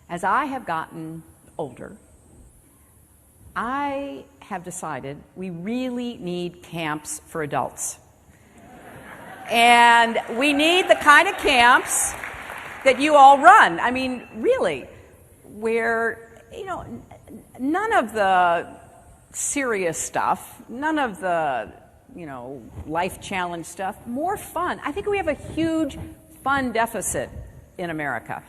As I have gotten older, I have decided we really need camps for adults. And we need the kind of camps that you all run. I mean, really, where, you know, none of the serious stuff, none of the, you know, life challenge stuff, more fun. I think we have a huge fun deficit in America.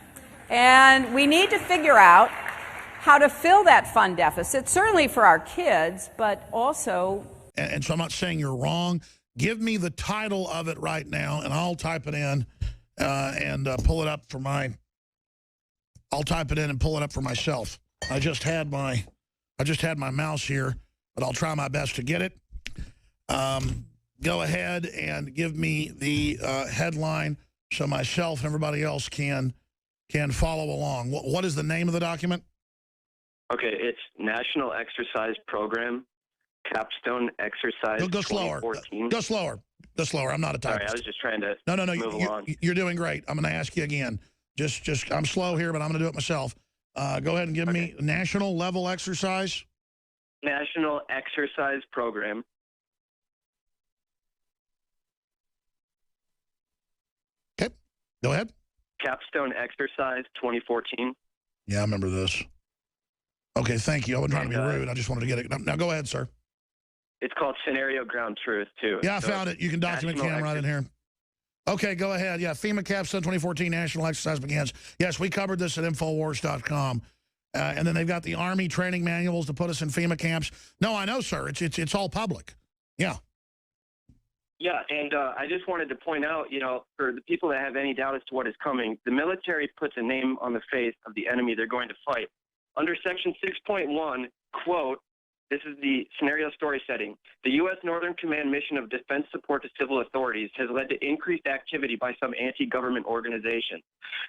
And we need to figure out how to fill that fun deficit, certainly for our kids, but also... And so I'm not saying you're wrong. Give me the title of it right now, and I'll type it in and pull it up for my... I'll type it in and pull it up for myself. I just had my mouse here, but I'll try my best to get it. Go ahead and give me the headline so myself and everybody else can follow along. What is the name of the document? Okay, it's National Exercise Program, Capstone Exercise Go slower. 2014. Go slower. Go slower. I'm not a typist. Sorry, I was just trying to move along. You're doing great. I'm going to ask you again. Just I'm slow here, but I'm going to do it myself. Go ahead and give me national level exercise. National Exercise Program. Okay, go ahead. Capstone Exercise 2014. Yeah, I remember this. Okay, thank you. I wasn't trying to be rude. I just wanted to get it. Now go ahead, sir. It's called Scenario Ground Truth, too. Yeah, I found it. You can document cam right in here. Okay, go ahead. Yeah, FEMA Capstone 2014 National Exercise begins. Yes, we covered this at Infowars.com. And then they've got the Army training manuals to put us in FEMA camps. No, I know, sir. It's all public. Yeah. Yeah, and I just wanted to point out, you know, for the people that have any doubt as to what is coming, the military puts a name on the face of the enemy they're going to fight. Under Section 6.1, quote, this is the scenario story setting. The U.S. Northern Command mission of defense support to civil authorities has led to increased activity by some anti-government organizations.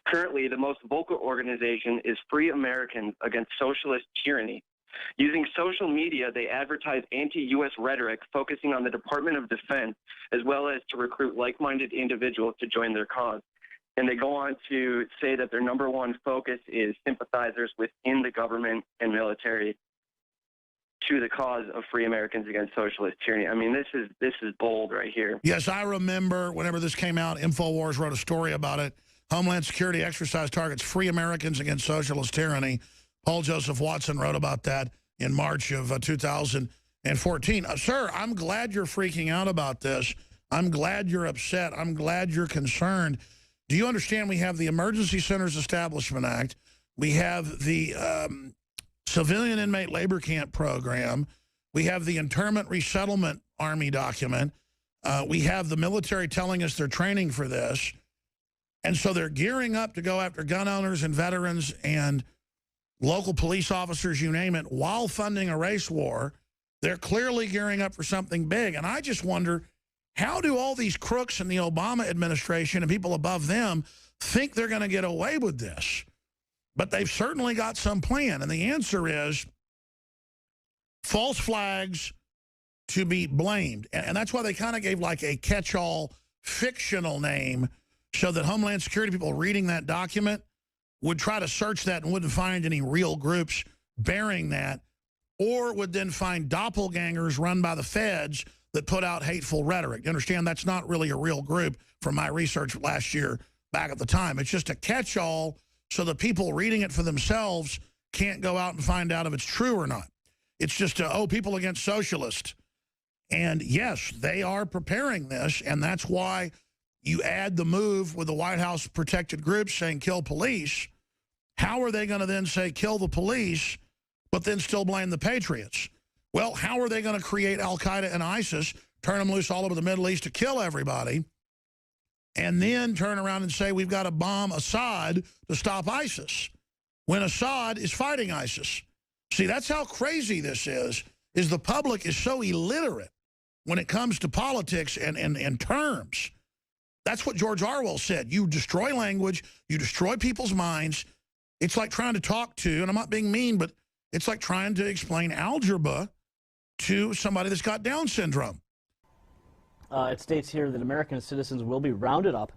Currently, the most vocal organization is Free Americans Against Socialist Tyranny. Using social media, they advertise anti-U.S. rhetoric focusing on the Department of Defense, as well as to recruit like-minded individuals to join their cause. And they go on to say that their number one focus is sympathizers within the government and military to the cause of Free Americans Against Socialist Tyranny. I mean, this is bold right here. Yes, I remember whenever this came out, Infowars wrote a story about it. Homeland Security exercise targets Free Americans Against Socialist Tyranny. Paul Joseph Watson wrote about that in March of 2014. Sir, I'm glad you're freaking out about this. I'm glad you're upset. I'm glad you're concerned. Do you understand we have the Emergency Centers Establishment Act? We have the Civilian Inmate Labor Camp Program. We have the Internment Resettlement Army document. We have the military telling us they're training for this. And so they're gearing up to go after gun owners and veterans and local police officers, you name it, while funding a race war. They're clearly gearing up for something big. And I just wonder, how do all these crooks in the Obama administration and people above them think they're going to get away with this? But they've certainly got some plan. And the answer is false flags to be blamed. And that's why they kind of gave like a catch-all fictional name so that Homeland Security people reading that document would try to search that and wouldn't find any real groups bearing that, or would then find doppelgangers run by the feds that put out hateful rhetoric. You understand, that's not really a real group from my research last year back at the time. It's just a catch-all so the people reading it for themselves can't go out and find out if it's true or not. It's just, people against socialists. And yes, they are preparing this, and that's why you add the move with the White House protected groups saying kill police. How are they going to then say kill the police, but then still blame the patriots? Well, how are they going to create al-Qaeda and ISIS, turn them loose all over the Middle East to kill everybody, and then turn around and say we've got to bomb Assad to stop ISIS, when Assad is fighting ISIS? See, that's how crazy this is the public is so illiterate when it comes to politics and terms. That's what George Orwell said. You destroy language, you destroy people's minds. It's like trying to talk to, and I'm not being mean, but it's like trying to explain algebra to somebody that's got Down syndrome. It states here that American citizens will be rounded up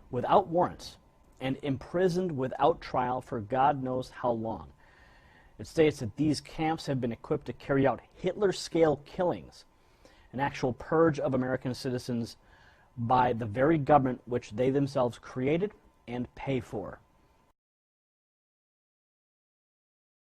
without warrants and imprisoned without trial for God knows how long. It states that these camps have been equipped to carry out Hitler-scale killings, an actual purge of American citizens by the very government which they themselves created and pay for.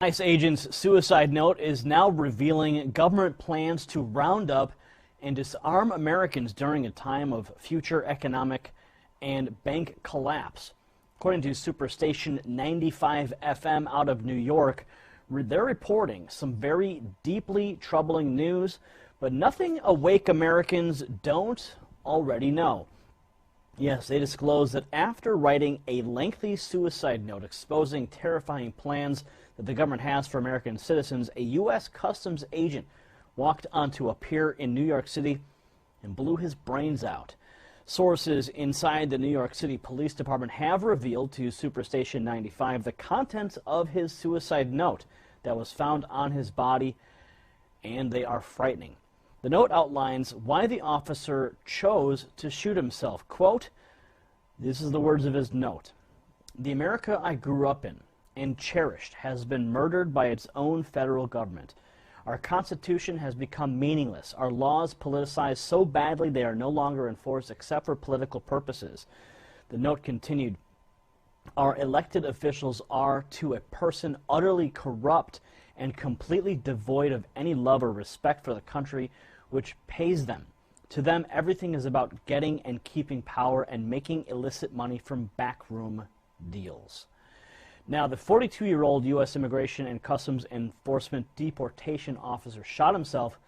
ICE agent's suicide note is now revealing government plans to round up and disarm Americans during a time of future economic and bank collapse. According to Superstation 95 FM out of New York, they're reporting some very deeply troubling news, but nothing awake Americans don't already know. Yes, they disclosed that after writing a lengthy suicide note exposing terrifying plans that the government has for American citizens, a U.S. Customs agent walked onto a pier in New York City and blew his brains out. Sources inside the New York City Police Department have revealed to Superstation 95 the contents of his suicide note that was found on his body, and they are frightening. The note outlines why the officer chose to shoot himself. Quote, this is the words of his note. "The America I grew up in and cherished has been murdered by its own federal government. Our Constitution has become meaningless. Our laws politicized so badly they are no longer enforced except for political purposes." The note continued, "Our elected officials are, to a person, utterly corrupt and completely devoid of any love or respect for the country which pays them. To them, everything is about getting and keeping power and making illicit money from backroom deals." Now, the 42-year-old U.S. Immigration and Customs Enforcement deportation officer shot himself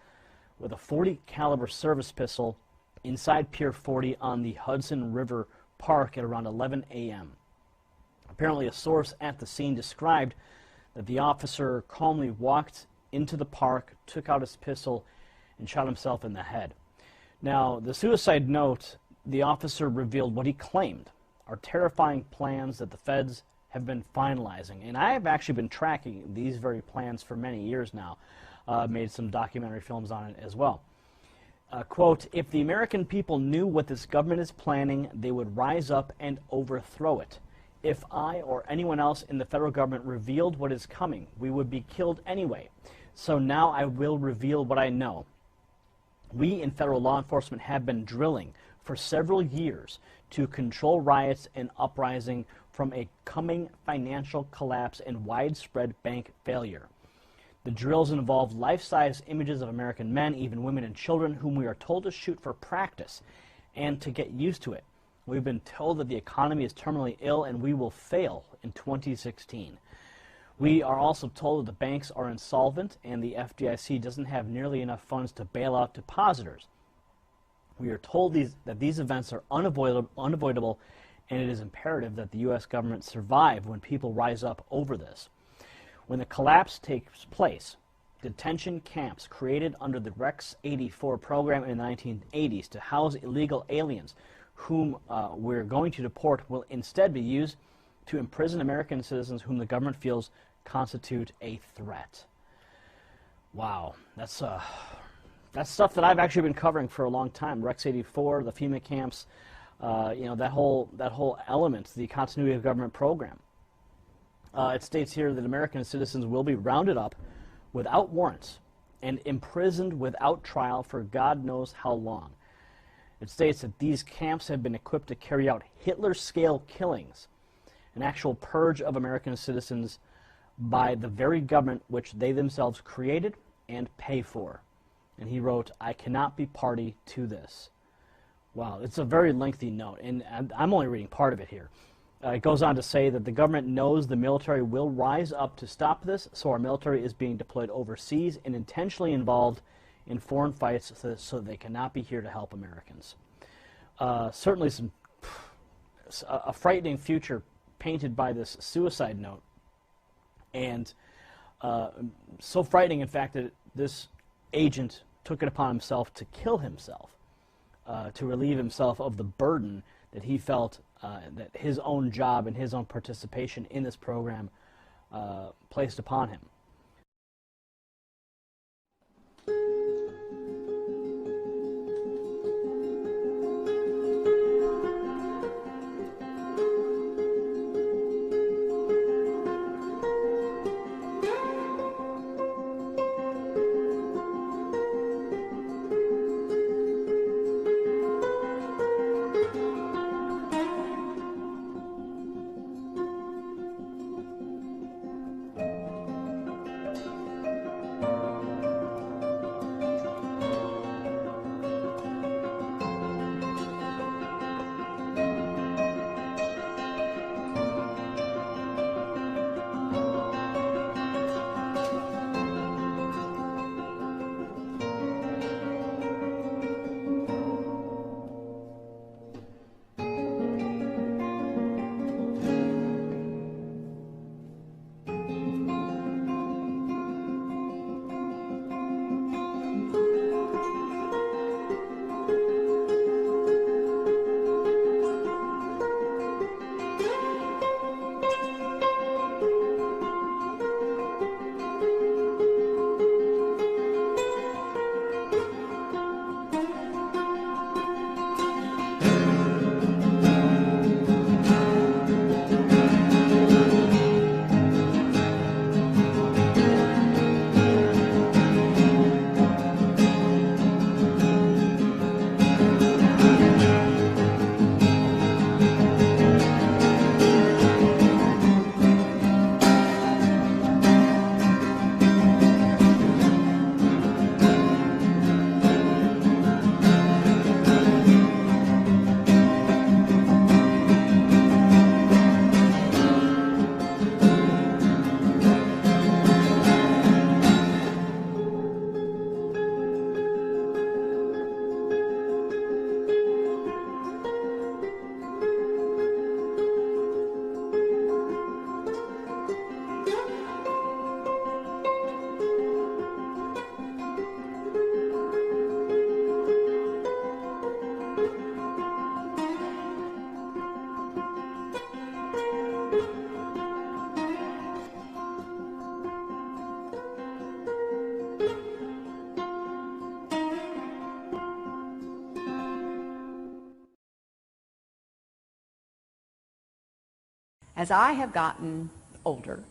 with a .40 caliber service pistol inside Pier 40 on the Hudson River Park at around 11 a.m. Apparently, a source at the scene described that the officer calmly walked into the park, took out his pistol, and shot himself in the head. Now, the suicide note, the officer revealed what he claimed are terrifying plans that the feds have been finalizing. And I have actually been tracking these very plans for many years now. Made some documentary films on it as well. Quote, "If the American people knew what this government is planning, they would rise up and overthrow it. If I or anyone else in the federal government revealed what is coming, we would be killed anyway. So now I will reveal what I know. We in federal law enforcement have been drilling for several years to control riots and uprising from a coming financial collapse and widespread bank failure. The drills involve life-size images of American men, even women and children, whom we are told to shoot for practice and to get used to it. We've been told that the economy is terminally ill and we will fail in 2016. We are also told that the banks are insolvent and the FDIC doesn't have nearly enough funds to bail out depositors. We are told that these events are unavoidable, and it is imperative that the U.S. government survive when people rise up over this. When the collapse takes place, detention camps created under the Rex 84 program in the 1980s to house illegal aliens whom we're going to deport will instead be used to imprison American citizens whom the government feels constitute a threat." Wow, that's stuff that I've actually been covering for a long time. Rex 84, the FEMA camps, that whole element, the continuity of government program. It states here that American citizens will be rounded up without warrants and imprisoned without trial for God knows how long. It states that these camps have been equipped to carry out Hitler-scale killings, an actual purge of American citizens by the very government which they themselves created and pay for. And he wrote, "I cannot be party to this." Wow, it's a very lengthy note, and I'm only reading part of it here. It goes on to say that the government knows the military will rise up to stop this, so our military is being deployed overseas and intentionally involved in foreign fights so that they cannot be here to help Americans. Certainly a frightening future painted by this suicide note, and so frightening, in fact, that this agent took it upon himself to kill himself, to relieve himself of the burden that he felt that his own job and his own participation in this program placed upon him. As I have gotten older,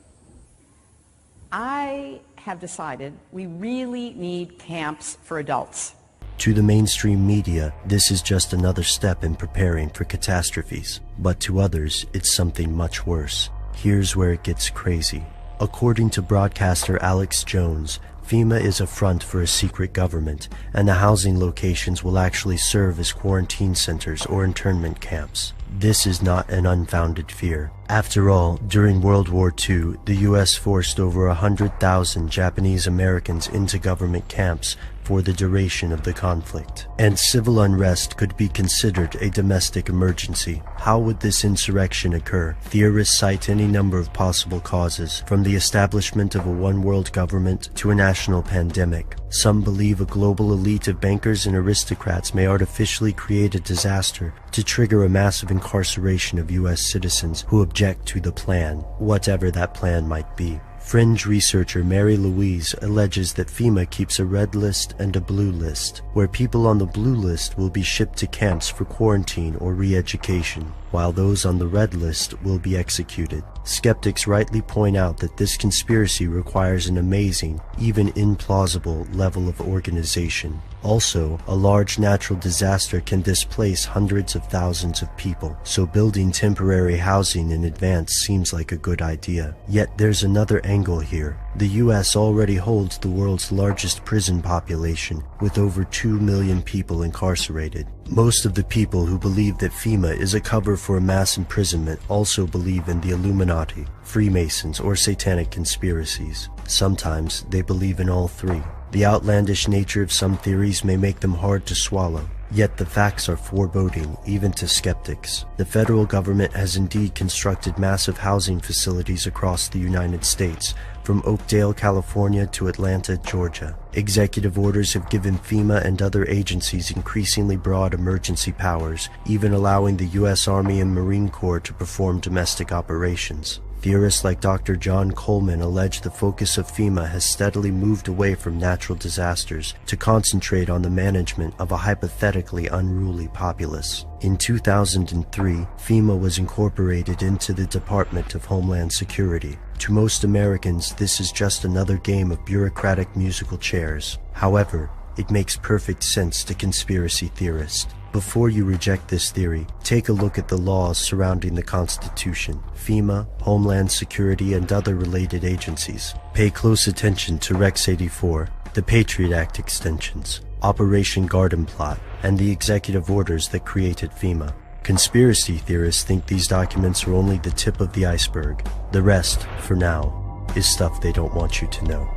I have decided we really need camps for adults. To the mainstream media, this is just another step in preparing for catastrophes. But to others, it's something much worse. Here's where it gets crazy. According to broadcaster Alex Jones, FEMA is a front for a secret government, and the housing locations will actually serve as quarantine centers or internment camps. This is not an unfounded fear. After all, during World War II, the U.S. forced over 100,000 Japanese Americans into government camps for the duration of the conflict. And civil unrest could be considered a domestic emergency. How would this insurrection occur? Theorists cite any number of possible causes, from the establishment of a one-world government to a national pandemic. Some believe a global elite of bankers and aristocrats may artificially create a disaster to trigger a massive incarceration of U.S. citizens who object to the plan, whatever that plan might be. Fringe researcher Mary Louise alleges that FEMA keeps a red list and a blue list, where people on the blue list will be shipped to camps for quarantine or re-education, while those on the red list will be executed. Skeptics rightly point out that this conspiracy requires an amazing, even implausible, level of organization. Also, a large natural disaster can displace hundreds of thousands of people, so building temporary housing in advance seems like a good idea. Yet there's another angle here. The US already holds the world's largest prison population, with over 2 million people incarcerated. Most of the people who believe that FEMA is a cover for a mass imprisonment also believe in the Illuminati, Freemasons, or satanic conspiracies. Sometimes they believe in all three. The outlandish nature of some theories may make them hard to swallow, yet the facts are foreboding even to skeptics. The federal government has indeed constructed massive housing facilities across the United States, from Oakdale, California to Atlanta, Georgia. Executive orders have given FEMA and other agencies increasingly broad emergency powers, even allowing the U.S. Army and Marine Corps to perform domestic operations. Theorists like Dr. John Coleman allege the focus of FEMA has steadily moved away from natural disasters to concentrate on the management of a hypothetically unruly populace. In 2003, FEMA was incorporated into the Department of Homeland Security. To most Americans, this is just another game of bureaucratic musical chairs. However, it makes perfect sense to conspiracy theorists. Before you reject this theory, take a look at the laws surrounding the Constitution, FEMA, Homeland Security, and other related agencies. Pay close attention to Rex 84, the Patriot Act extensions, Operation Garden Plot, and the executive orders that created FEMA. Conspiracy theorists think these documents are only the tip of the iceberg. The rest, for now, is stuff they don't want you to know.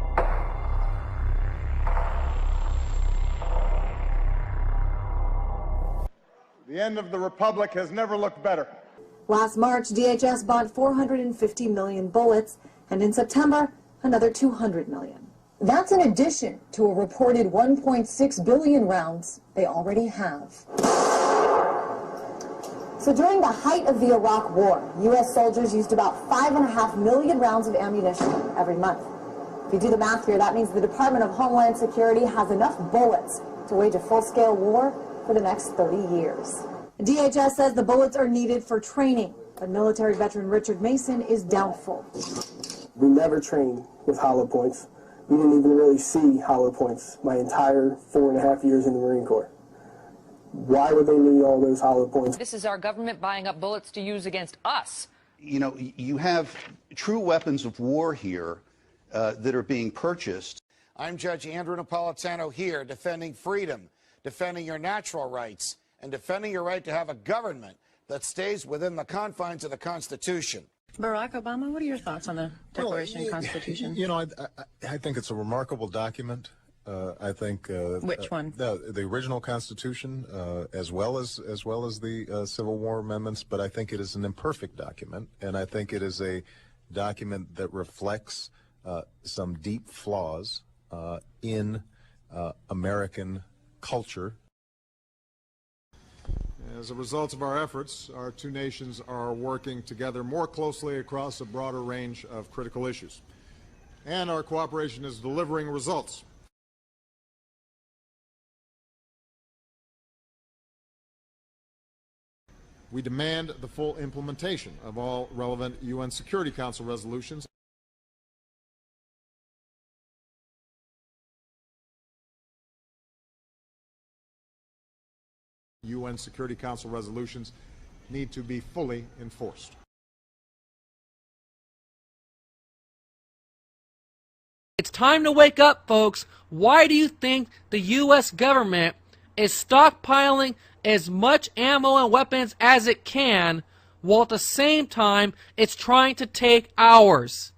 The end of the Republic has never looked better. Last March, DHS bought 450 million bullets, and in September, another 200 million. That's in addition to a reported 1.6 billion rounds they already have. So during the height of the Iraq War, U.S. soldiers used about 5.5 million rounds of ammunition every month. If you do the math here, that means the Department of Homeland Security has enough bullets to wage a full-scale war for the next 30 years. DHS says the bullets are needed for training, but military veteran Richard Mason is doubtful. We never trained with hollow points. We didn't even really see hollow points my entire 4.5 years in the Marine Corps. Why would they need all those hollow points? This is our government buying up bullets to use against us. You know, you have true weapons of war here that are being purchased. I'm Judge Andrew Napolitano here, defending freedom, defending your natural rights, and defending your right to have a government that stays within the confines of the Constitution. Barack Obama, what are your thoughts on the Declaration and Constitution? You know, I think it's a remarkable document. I think which one? The original Constitution, as well as the Civil War amendments. But I think it is an imperfect document, and I think it is a document that reflects some deep flaws in American culture. As a result of our efforts, our two nations are working together more closely across a broader range of critical issues. And our cooperation is delivering results. We demand the full implementation of all relevant UN Security Council resolutions. UN Security Council resolutions need to be fully enforced. It's time to wake up, folks. Why do you think the U.S. government is stockpiling as much ammo and weapons as it can, while at the same time it's trying to take ours?